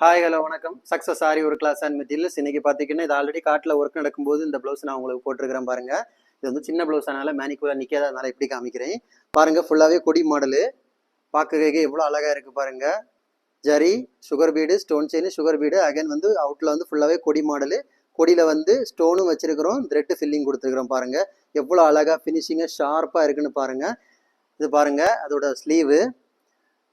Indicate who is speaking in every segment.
Speaker 1: Hi hello வணக்கம். Success ஆரி ஒரு class and materials. இன்னைக்கு பார்த்தீங்கன்னா இது ஆல்ரெடி காட்டில் ஒர்க் நடக்கும்போது இந்த ப்ளவுஸ் நான் உங்களுக்கு போட்டிருக்கிறேன் பாருங்க. இது வந்து சின்ன ப்ளவுஸ் அதனால மேனிக்குள்ள நிற்காதனால எப்படி காமிக்கிறேன் பாருங்க. ஃபுல்லாகவே கொடி மாடலு பார்க்க எவ்வளோ அழகாக இருக்குது பாருங்க. Zari sugar bead stone chain sugar bead again வந்து அவுட்டில் வந்து ஃபுல்லாகவே கொடி மாடலு. கொடியில் வந்து ஸ்டோனும் வச்சிருக்கிறோம், த்ரெட்டு ஃபில்லிங் கொடுத்துருக்குறோம் பாருங்க. எவ்வளோ அழகாக ஃபினிஷிங்காக ஷார்ப்பாக இருக்குன்னு பாருங்க. இது பாருங்க அதோட ஸ்லீவு.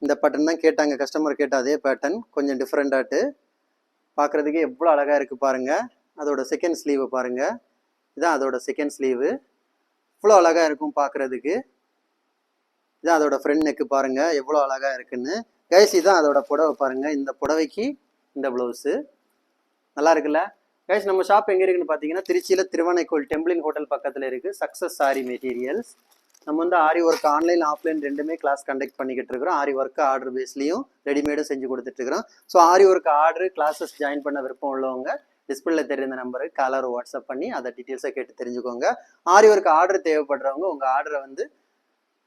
Speaker 1: இந்த பேட்டர்ன் தான் கேட்டாங்க, கஸ்டமர் கேட்ட அதே பேட்டர்ன், கொஞ்சம் டிஃப்ரெண்டாட்டு பார்க்குறதுக்கே எவ்வளோ அழகாக இருக்குது பாருங்கள். அதோட செகண்ட் ஸ்லீவு பாருங்கள், இதுதான் அதோட செகண்ட் ஸ்லீவு. இவ்வளோ அழகாக இருக்கும் பார்க்குறதுக்கு. இதுதான் அதோட ஃப்ரண்ட் நெக்கு பாருங்கள் எவ்வளோ அழகாக இருக்குன்னு. கைஸ் இதுதான் அதோட புடவை பாருங்கள். இந்த புடவைக்கு இந்த ப்ளவுஸு நல்லா இருக்குல்ல கைஸ். நம்ம ஷாப் எங்கே இருக்குன்னு பார்த்தீங்கன்னா திருச்சியில் திருவானைக்கோவில் டெம்பிளின் ஹோட்டல் பக்கத்தில் இருக்குது. Success sorry materials. நம்ம வந்து ஆரி ஒர்க் ஆன்லைன் ஆஃப்லைன் ரெண்டுமே கிளாஸ் கண்டக்ட் பண்ணிக்கிட்டு இருக்கிறோம். ஆரி ஒர்க்கு ஆர்டர் பேஸ்லையும் ரெடிமேடும் செஞ்சு கொடுத்துட்ருக்குறோம். ஸோ ஆரி ஒர்க் ஆர்டர் கிளாஸஸ் ஜாயின் பண்ண விருப்பம் உள்ளவங்க டிஸ்பிளேல தெரிந்த நம்பருக்கு காலர் வாட்ஸ்அப் பண்ணி அதை டீட்டெயில்ஸை கேட்டு தெரிஞ்சுக்கோங்க. ஆரி ஒர்க் ஆர்டர் தேவைப்படுறவங்க உங்கள் ஆர்டரை வந்து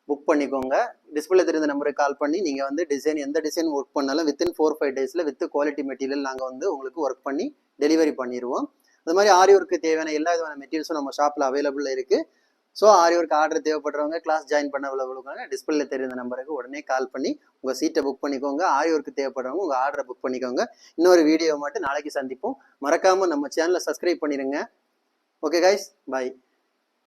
Speaker 1: புக் பண்ணிக்கோங்க. டிஸ்பிளே தெரிந்த நம்பருக்கு கால் பண்ணி நீங்கள் வந்து டிசைன் எந்த டிசைன் ஒர்க் பண்ணாலும் வித்தின் 4-5 டேஸில் வித் குவாலிட்டி மெட்டீரியல் நாங்கள் வந்து உங்களுக்கு ஒர்க் பண்ணி டெலிவரி பண்ணிடுவோம். அது மாதிரி ஆரி ஒர்க்கு தேவையான எல்லா விதமான மெட்டீரியல்ஸும் நம்ம ஷாப்பில் அவைலபிள் இருக்குது. ஸோ ஆரி ஒர்க் ஆர்டர் தேவைப்படுறவங்க கிளாஸ் ஜாயின் பண்ண உள்ளவங்க டிஸ்பிளே தெரிந்த நம்பருக்கு உடனே கால் பண்ணி உங்கள் சீட்டை புக் பண்ணிக்கோங்க. ஆரி ஒர்க்கு தேவைப்படுறவங்க உங்கள் ஆர்டரை புக் பண்ணிக்கோங்க. இன்னொரு வீடியோ மட்டும் நாளைக்கு சந்திப்போம். மறக்காமல் நம்ம சேனலை சப்ஸ்கிரைப் பண்ணிடுங்க. ஓகே கைஸ், பாய்.